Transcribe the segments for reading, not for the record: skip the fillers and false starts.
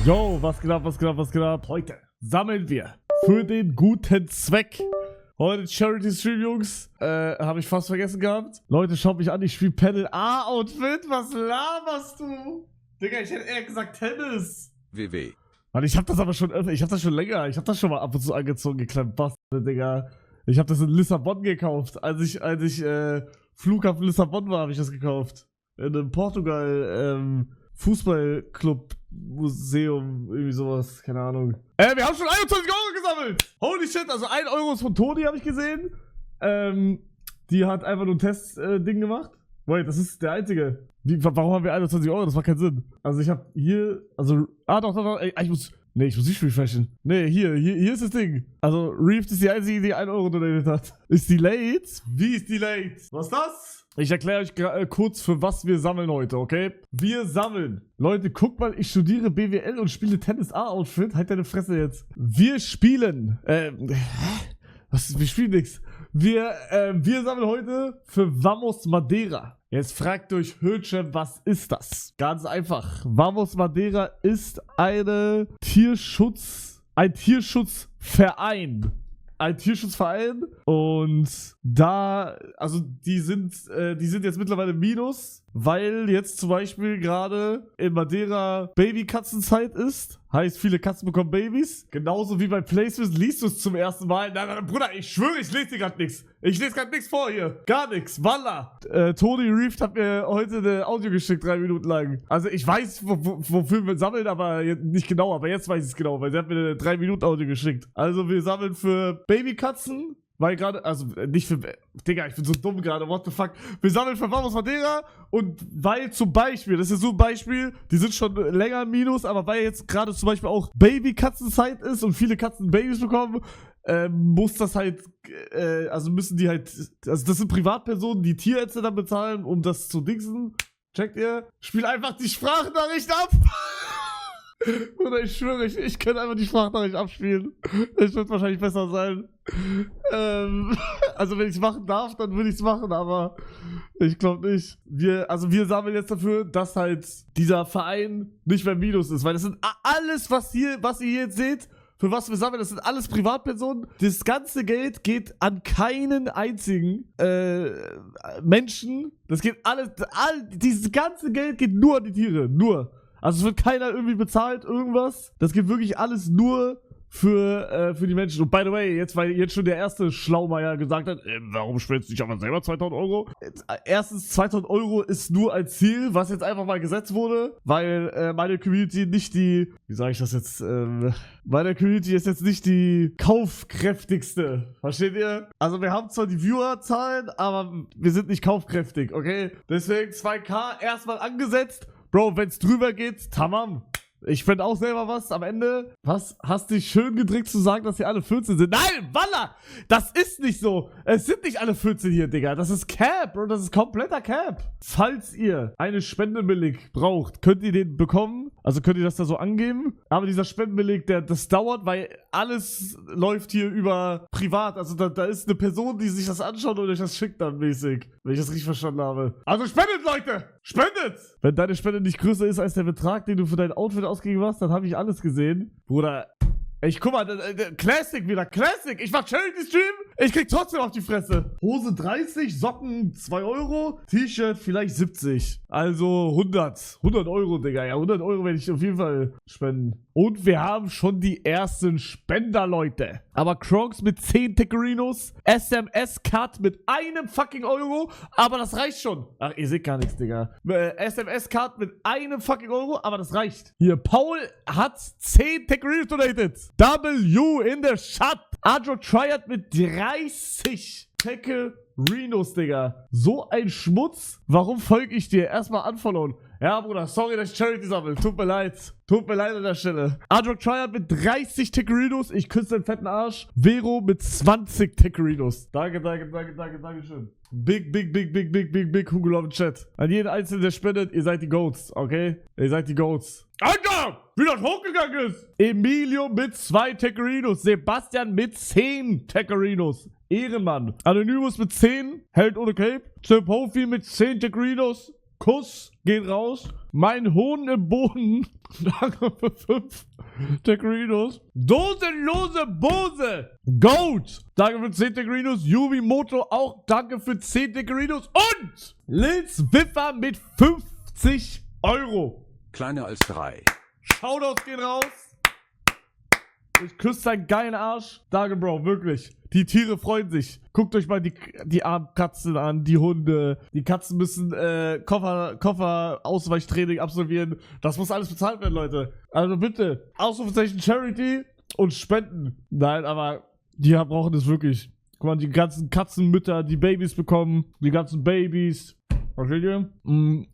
Yo, was geht ab, was geht ab, was geht ab? Heute sammeln wir für den guten Zweck. Heute Charity Stream, Jungs. Habe ich fast vergessen gehabt. Leute, schaut mich an, ich spiele Panel A-Outfit. Was laberst du? Digga, ich hätte eher gesagt Tennis. WW. Mann, ich hab das aber schon öfter, ich hab das schon länger. Ich hab das schon mal ab und zu angezogen, geklemmt. Bastard, Digga. Ich hab das in Lissabon gekauft. Als ich Flughafen Lissabon war, habe ich das gekauft. In einem Portugal, Fußballclub, Museum, irgendwie sowas, keine Ahnung. Wir haben schon 21 € gesammelt! Holy shit, also 1 € ist von Toni, habe ich gesehen. Die hat einfach nur ein Test-Ding gemacht. Wait, das ist der einzige. Warum haben wir 21 €? Das macht keinen Sinn. Also ich habe hier, also, doch, ey, ich muss nicht refreshen. Nee, hier ist das Ding. Also Reef ist die einzige, die 1 € donated hat. Ist die late? Wie ist die late? Was ist das? Ich erkläre euch kurz, für was wir sammeln heute, okay? Wir sammeln. Leute, guck mal, ich studiere BWL und spiele Tennis A-Outfit. Halt deine Fresse jetzt. Wir spielen, wir spielen nix. Wir sammeln heute für Vamos Madeira. Jetzt fragt euch Hötsche, was ist das? Ganz einfach. Vamos Madeira ist ein Tierschutzverein. Ein Tierschutzverein und da, also die sind jetzt mittlerweile minus, weil jetzt zum Beispiel gerade in Madeira Babykatzenzeit ist. Heißt, viele Katzen bekommen Babys. Genauso wie bei Placements liest du es zum ersten Mal. Nein, Bruder, ich schwöre, ich lese dir gerade nichts. Ich lese gerade nichts vor hier. Gar nichts. Walla. Toni Reef hat mir heute eine Audio geschickt, 3 Minuten lang. Also ich weiß, wofür wir sammeln, aber nicht genau. Aber jetzt weiß ich es genau, weil sie hat mir eine 3 Minuten Audio geschickt. Also wir sammeln für Babykatzen. Weil gerade, also nicht für, Digga, ich bin so dumm gerade, what the fuck. Wir sammeln für Vamos Madeira und weil zum Beispiel, das ist so ein Beispiel, die sind schon länger im Minus, aber weil jetzt gerade zum Beispiel auch Babykatzenzeit ist und viele Katzen Babys bekommen, muss das halt, also müssen die halt, also das sind Privatpersonen, die Tierärzte dann bezahlen, um das zu dingsen. Checkt ihr? Spiel einfach die Sprachnachricht ab! Oder ich schwöre, ich könnte einfach die Sprachnachricht abspielen. Das wird wahrscheinlich besser sein. Also wenn ich es machen darf, dann würde ich es machen, aber ich glaube nicht. Wir sammeln jetzt dafür, dass halt dieser Verein nicht mehr Minus ist, weil das sind alles, was ihr jetzt seht, für was wir sammeln, das sind alles Privatpersonen. Das ganze Geld geht an keinen einzigen Menschen. Das geht alles, dieses ganze Geld geht nur an die Tiere, nur. Also es wird keiner irgendwie bezahlt, irgendwas. Das geht wirklich alles nur für die Menschen. Und by the way, weil jetzt schon der erste Schlaumeier gesagt hat, warum spendest du nicht aber selber 2000 €? Erstens, 2000 € ist nur ein Ziel, was jetzt einfach mal gesetzt wurde, weil meine Community nicht die, wie sage ich das jetzt, meine Community ist jetzt nicht die kaufkräftigste. Versteht ihr? Also wir haben zwar die Viewerzahlen, aber wir sind nicht kaufkräftig, okay? Deswegen 2K erstmal angesetzt. Bro, wenn's drüber geht, tamam. Ich spende auch selber was am Ende. Was? Hast dich schön gedrückt zu sagen, dass hier alle 14 sind? Nein, Walla! Das ist nicht so. Es sind nicht alle 14 hier, Digga. Das ist Cap, Bro. Das ist kompletter Cap. Falls ihr eine Spendenbeleg braucht, könnt ihr den bekommen. Also könnt ihr das da so angeben. Aber dieser Spendenbeleg, das dauert, weil alles läuft hier über privat. Also da ist eine Person, die sich das anschaut und euch das schickt dann mäßig. Wenn ich das richtig verstanden habe. Also spendet, Leute! Spendet! Wenn deine Spende nicht größer ist als der Betrag, den du für dein Outfit ausgegeben hast, dann habe ich alles gesehen. Bruder, guck mal, Classic wieder, Classic. Ich mach Charity-Stream, ich krieg trotzdem auf die Fresse. Hose 30, Socken 2 €, T-Shirt vielleicht 70. Also 100 €, Digga. Ja, 100 € werde ich auf jeden Fall spenden. Und wir haben schon die ersten Spender, Leute. Aber Crocs mit 10 Tickerinos, SMS-Card mit einem fucking €, aber das reicht schon. Ach, ihr seht gar nichts, Digga. SMS-Card mit einem fucking €, aber das reicht. Hier, Paul hat 10 Tickerinos donated. W in der Chat. Adro Triad mit 30 Tickerinos, Digga. So ein Schmutz. Warum folge ich dir? Erstmal unfollowen. Ja, Bruder, sorry, dass ich Charity sammle. Tut mir leid. Tut mir leid an der Stelle. Adrock Triad mit 30 Tickerinos. Ich küsse den fetten Arsch. Vero mit 20 Tickerinos. Danke schön. Big Hugel auf dem Chat. An jeden Einzelnen, der spendet, ihr seid die Goats, okay? Ihr seid die Goats. Alter, wie das hochgegangen ist. Emilio mit 2 Tickerinos. Sebastian mit 10 Tickerinos. Ehrenmann. Anonymous mit 10. Held ohne Cape. Chip Hofi mit 10 Tickerinos. Kuss geht raus. Mein Hohn im Boden. Danke für 5 Tegrinos. Dosenlose Bose. Goat. Danke für 10 Tegrinos. Yubi Moto auch. Danke für 10 Tegrinos. Und Lils Wiffer mit 50 Euro. Kleiner als 3. Shoutouts gehen raus. Ich küsse deinen geilen Arsch. Danke, Bro, wirklich. Die Tiere freuen sich. Guckt euch mal die armen Katzen an, die Hunde. Die Katzen müssen Koffer-Ausweichtraining absolvieren. Das muss alles bezahlt werden, Leute. Also bitte, Ausrufezeichen Charity und Spenden. Nein, aber die brauchen es wirklich. Guck mal, die ganzen Katzenmütter, die Babys bekommen. Die ganzen Babys. Versteht ihr?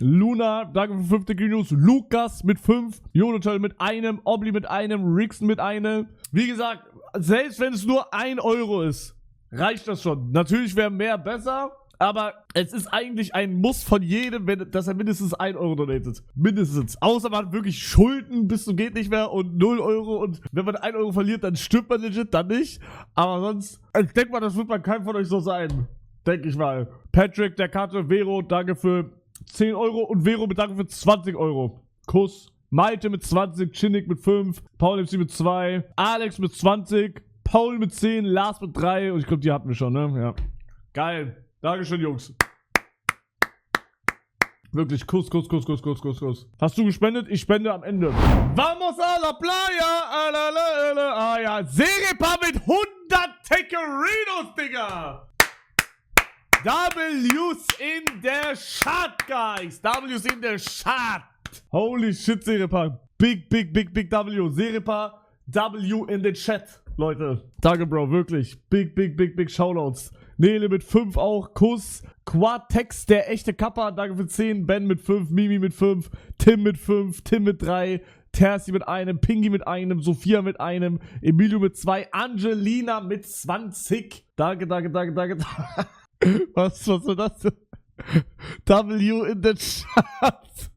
Luna, danke für 5 Tegrinos. Lukas mit 5. Jonotel mit einem. Obli mit einem. Rixen mit einem. Wie gesagt, selbst wenn es nur 1 Euro ist, reicht das schon. Natürlich wäre mehr besser, aber es ist eigentlich ein Muss von jedem, dass er mindestens 1 Euro donatet. Mindestens. Außer man hat wirklich Schulden bis zum geht nicht mehr und 0 Euro und wenn man 1 Euro verliert, dann stirbt man legit, dann nicht. Aber sonst, ich denke mal, das wird bei keinem von euch so sein. Denke ich mal. Patrick, der Karte, Vero, danke für 10 Euro und Vero mit danke für 20 Euro. Kuss. Malte mit 20, Chinnik mit 5, Paul MC mit 2, Alex mit 20, Paul mit 10, Lars mit 3 und ich glaube, die hatten wir schon, ne? Ja. Geil. Dankeschön, Jungs. Wirklich, Kuss. Hast du gespendet? Ich spende am Ende. Vamos a la playa! Ah ja, Serepa mit 100 Tegrinos, Digga! W's in der Chat, guys. W's in der Chat. Holy shit, Serepa. Big W. Serepa W in den Chat, Leute. Danke, Bro, wirklich. Big Shoutouts. Nele mit 5 auch. Kuss. Quatex, der echte Kappa. Danke für 10. Ben mit 5. Mimi mit 5. Tim mit 5. Tim mit 3. Terzi mit einem. Pingi mit einem. Sophia mit einem. Emilio mit 2. Angelina mit 20. Danke. Was soll das denn? W in den Chat.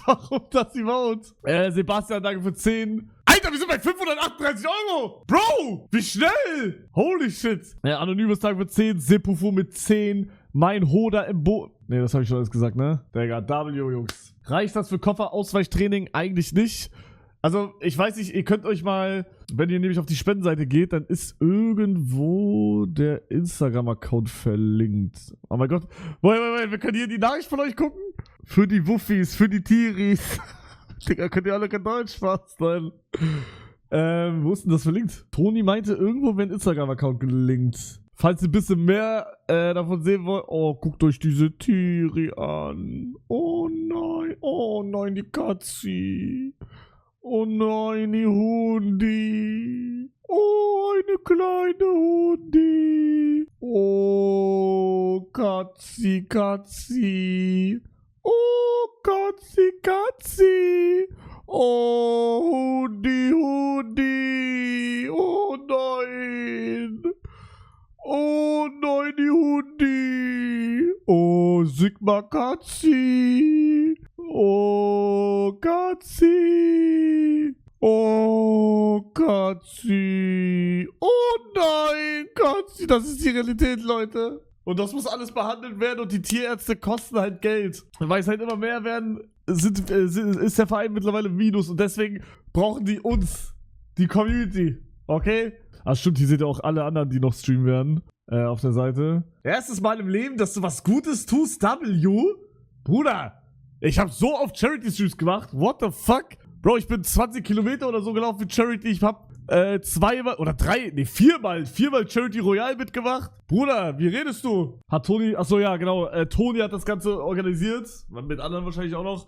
Warum das überhaupt? Sebastian, danke für 10. Alter, wir sind bei 538 Euro. Bro, wie schnell. Holy shit. Anonymes Dank für 10. Sepufu mit 10. Mein Hoda im Boot. Ne, das habe ich schon alles gesagt, ne? Digga, W, Jungs. Reicht das für Kofferausweichtraining? Eigentlich nicht. Also, ich weiß nicht, ihr könnt euch mal, wenn ihr nämlich auf die Spendenseite geht, dann ist irgendwo der Instagram-Account verlinkt. Oh mein Gott. Wait, wir können hier die Nachricht von euch gucken? Für die Wuffis, für die Tiris. Digga, könnt ihr alle kein Deutsch basteln? Wo ist denn das verlinkt? Toni meinte, irgendwo wäre ein Instagram-Account gelinkt. Falls ihr ein bisschen mehr davon sehen wollt, oh, guckt euch diese Tiri an. Oh nein, die Katzi. Oh nein, die Hundi. Oh, eine kleine Hundi. Oh, Katzi. Oh, Katzi. Oh, Hundi. Oh nein. Oh nein, die Hundi. Oh, Sigma Katzi. Oh, Katzi. Oh, Katzi. Oh nein, Katzi. Das ist die Realität, Leute. Und das muss alles behandelt werden und die Tierärzte kosten halt Geld. Weil es halt immer mehr werden, ist der Verein mittlerweile im Minus und deswegen brauchen die uns, die Community. Okay? Ah, stimmt, hier seht ihr auch alle anderen, die noch streamen werden. Auf der Seite. Erstes Mal im Leben, dass du was Gutes tust, W? Bruder, ich habe so oft Charity-Streams gemacht. What the fuck? Bro, ich bin 20 Kilometer oder so gelaufen mit Charity. Ich hab viermal Charity Royale mitgemacht. Bruder, wie redest du? Hat Toni, achso, ja, genau. Toni hat das Ganze organisiert. Mit anderen wahrscheinlich auch noch.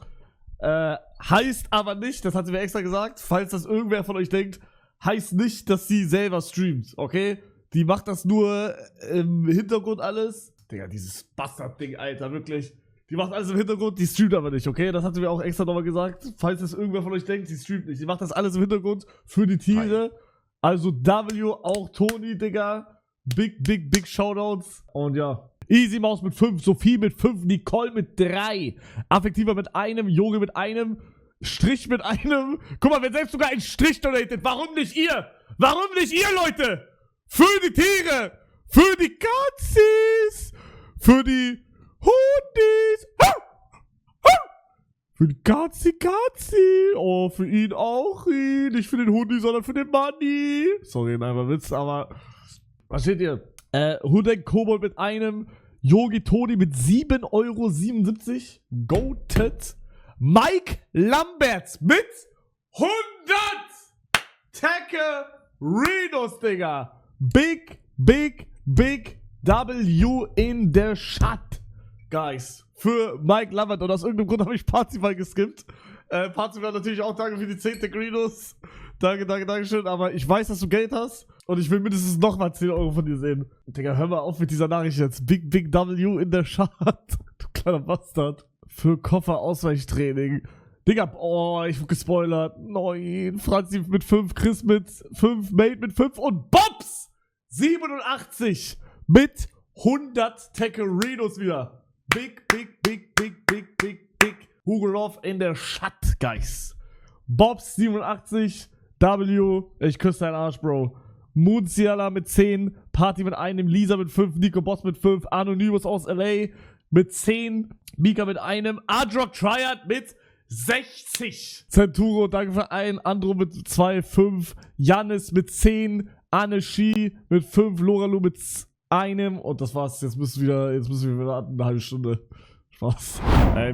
Heißt aber nicht, das hat sie mir extra gesagt, falls das irgendwer von euch denkt, heißt nicht, dass sie selber streamt, okay? Die macht das nur im Hintergrund alles. Digga, dieses Bastard-Ding, Alter, wirklich. Die macht alles im Hintergrund, die streamt aber nicht, okay? Das hat sie mir auch extra nochmal gesagt. Falls das irgendwer von euch denkt, sie streamt nicht. Die macht das alles im Hintergrund für die Tiere. Also W, auch Toni, Digga. Big Shoutouts. Und ja. Easy Maus mit 5, Sophie mit 5, Nicole mit 3. Affektiver mit einem, Yogi mit einem, Strich mit einem. Guck mal, wenn selbst sogar ein Strich donatet, warum nicht ihr? Warum nicht ihr, Leute? Für die Tiere, für die Katzis, für die Hundis, Für den Kazi. Oh, für ihn auch. Nicht für den Hundi, sondern für den Money. Sorry, nein, war Witz, aber... Was steht hier? Hudek Kobold mit einem. Yogi Toni mit 7,77 €. Goated. Mike Lamberts mit 100 Tackerinos, Digga. Big W in der Chat, guys. Für Mike Lambert. Und aus irgendeinem Grund habe ich Parzival geskippt. Parzival natürlich auch danke für die 10 Tackerinos. Danke schön. Aber ich weiß, dass du Geld hast. Und ich will mindestens nochmal 10 € von dir sehen. Digga, hör mal auf mit dieser Nachricht jetzt. Big W in der Chat. Du kleiner Bastard. Für Koffer-Ausweichtraining. Digga, oh, ich wurde gespoilert. 9, Franzi mit 5, Chris mit 5, Mate mit 5 und Bobs 87 mit 100 Tackerinos wieder. Big. Hugo Love in der Chat, guys. Bobs 87, W, ich küsse deinen Arsch, Bro. Moonsiala mit 10, Party mit einem, Lisa mit 5, Nico Boss mit 5, Anonymous aus LA mit 10, Mika mit einem, Adrock Triad mit 60. Centuro, danke für einen, Andro mit 2, 5, Jannis mit 10, Anne Shi mit 5, Loralu mit einem und das war's. Jetzt müssen wir wieder eine halbe Stunde. Spaß.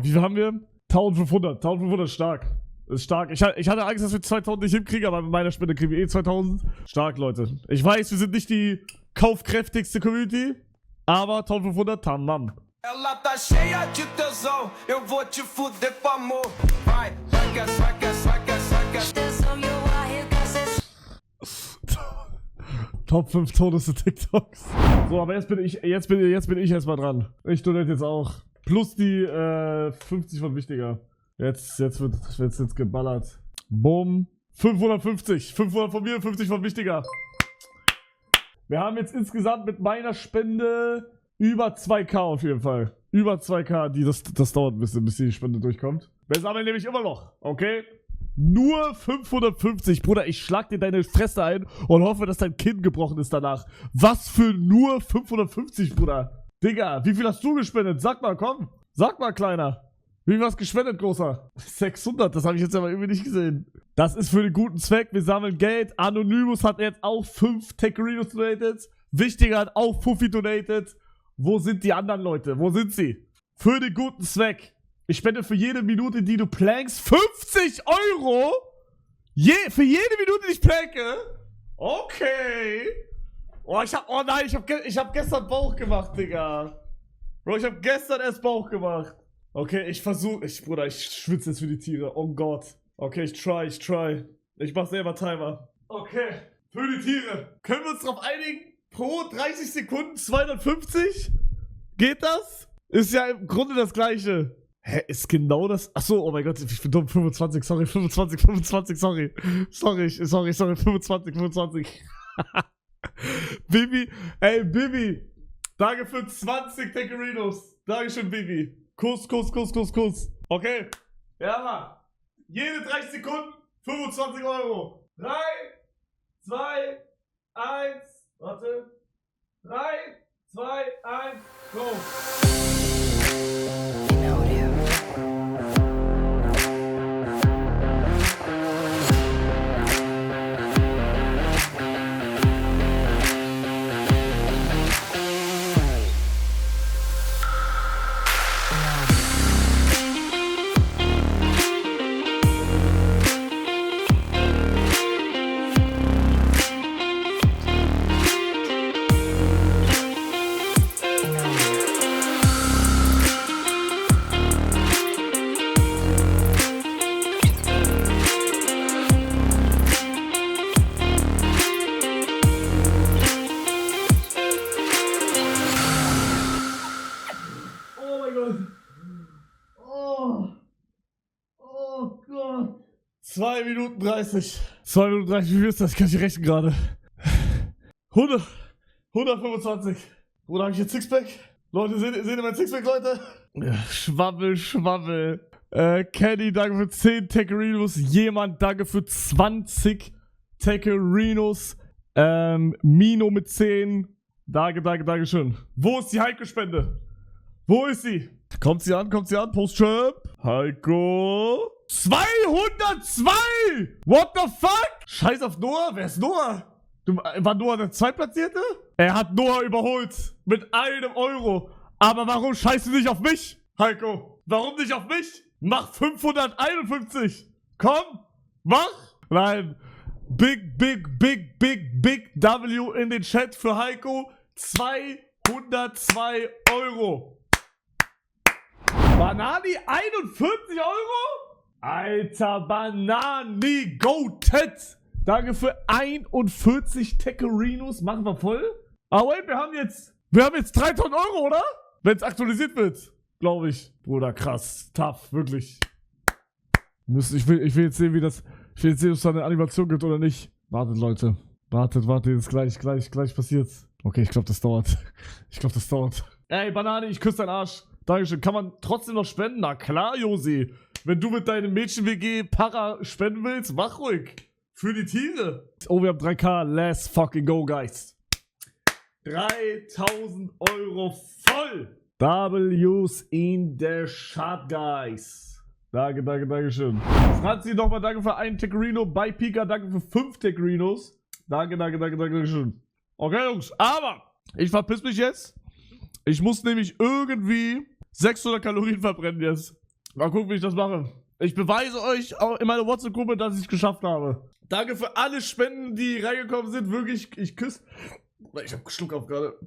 Wie viel haben wir? 1500. 1500 ist stark. Ist stark. Ich hatte Angst, dass wir 2000 nicht hinkriegen, aber mit meiner Spende kriegen wir 2000. Stark, Leute. Ich weiß, wir sind nicht die kaufkräftigste Community, aber 1500, tamam. Ela tá cheia de tesão, eu vou te fuder com amor. Vai, saca. Top 5 todeste TikToks. So, aber jetzt bin ich erstmal dran. Ich donate jetzt auch. Plus die 50 von wichtiger. Jetzt wird geballert. Bumm. 550. 500 von mir, 50 von wichtiger. Wir haben jetzt insgesamt mit meiner Spende über 2K auf jeden Fall. Über 2K. Das dauert ein bisschen, bis die Spende durchkommt. Wir sammeln nämlich immer noch. Okay? Nur 550. Bruder, ich schlag dir deine Fresse ein und hoffe, dass dein Kinn gebrochen ist danach. Was für nur 550, Bruder? Digga, wie viel hast du gespendet? Sag mal, komm. Sag mal, Kleiner. Wie viel hast du gespendet, Großer? 600, das habe ich jetzt aber irgendwie nicht gesehen. Das ist für den guten Zweck. Wir sammeln Geld. Anonymous hat jetzt auch 5 Tackerinos donated. Wichtiger hat auch Fuffi donated. Wo sind die anderen Leute? Wo sind sie? Für den guten Zweck. Ich spende für jede Minute, die du plankst, 50 €? Für jede Minute, die ich planke? Okay. Oh nein, ich hab gestern Bauch gemacht, Digga. Bro, ich hab gestern erst Bauch gemacht. Okay, Bruder, ich schwitze jetzt für die Tiere. Oh Gott. Okay, ich try. Ich mach selber Timer. Okay, für die Tiere. Können wir uns drauf einigen? Pro 30 Sekunden 250? Geht das? Ist ja im Grunde das Gleiche. Hä, ist genau das? Achso, oh mein Gott, ich bin dumm. 25, sorry, 25, sorry. Sorry, 25. Bibi. Danke für 20 Tackerinos. Dankeschön, Bibi. Kuss. Okay. Ja, Mann. Jede 30 Sekunden 25 €. 3, 2, 1. Warte. 3, 2, 1, go. Oh Gott. 2 Minuten 30. 2 Minuten 30, wie viel ist das? Kann ich rechnen gerade. 125. Bruder, habe ich jetzt Sixpack? Leute, seht ihr mein Sixpack, Leute? Ja, Schwabbel. Kenny, danke für 10 Tackerinos. Jemand, danke für 20 Tackerinos. Mino mit 10. Dankeschön. Wo ist die Heiko-Spende? Wo ist sie? Kommt sie an? Post-Trap. Heiko. 202! What the fuck? Scheiß auf Noah. Wer ist Noah? War Noah der Zweitplatzierte? Er hat Noah überholt. Mit 1 Euro. Aber warum scheißt du nicht auf mich, Heiko? Warum nicht auf mich? Mach 551. Komm, mach. Nein. Big W in den Chat für Heiko. 202 Euro. Banani 41 Euro? Alter, Banani, goated. Danke für 41 Tekerinos. Machen wir voll? Ah, wait, wir haben jetzt 3000 Euro, oder? Wenn es aktualisiert wird, glaube ich. Bruder, krass. Tough, wirklich. Ich will jetzt sehen, ob es da eine Animation gibt oder nicht. Wartet, Leute. Wartet, jetzt gleich passiert's. Okay, ich glaube, das dauert. Ey, Banane, ich küsse deinen Arsch. Dankeschön. Kann man trotzdem noch spenden? Na klar, Josi. Wenn du mit deinem Mädchen-WG Para spenden willst, mach ruhig. Für die Tiere. Oh, wir haben 3K. Let's fucking go, guys. 3000 Euro voll. W's in der Chat, guys. Danke schön. Franzi, nochmal danke für 1 Tekerino. Bei Pika, danke für 5 Tekerinos. Danke schön. Okay, Jungs, aber ich verpiss mich jetzt. Ich muss nämlich irgendwie 600 Kalorien verbrennen jetzt. Mal gucken, wie ich das mache. Ich beweise euch auch in meiner WhatsApp-Gruppe, dass ich es geschafft habe. Danke für alle Spenden, die reingekommen sind. Wirklich, ich küsse... Ich hab Schluck auf gerade.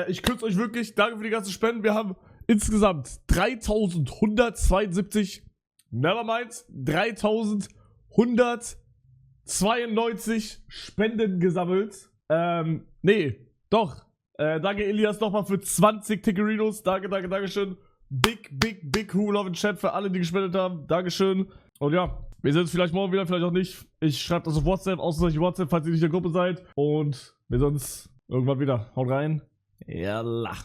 Ich küsse euch wirklich. Danke für die ganzen Spenden. Wir haben insgesamt 3172... Nevermind, 3192 Spenden gesammelt. Nee, doch. Danke Elias nochmal für 20 Tekerinos. Danke schön. Big Who Love in Chat für alle, die gespendet haben. Dankeschön. Und ja, wir sehen uns vielleicht morgen wieder, vielleicht auch nicht. Ich schreibe das auf WhatsApp, außer WhatsApp, falls ihr nicht in der Gruppe seid. Und wir sehen uns irgendwann wieder. Haut rein. Yalla.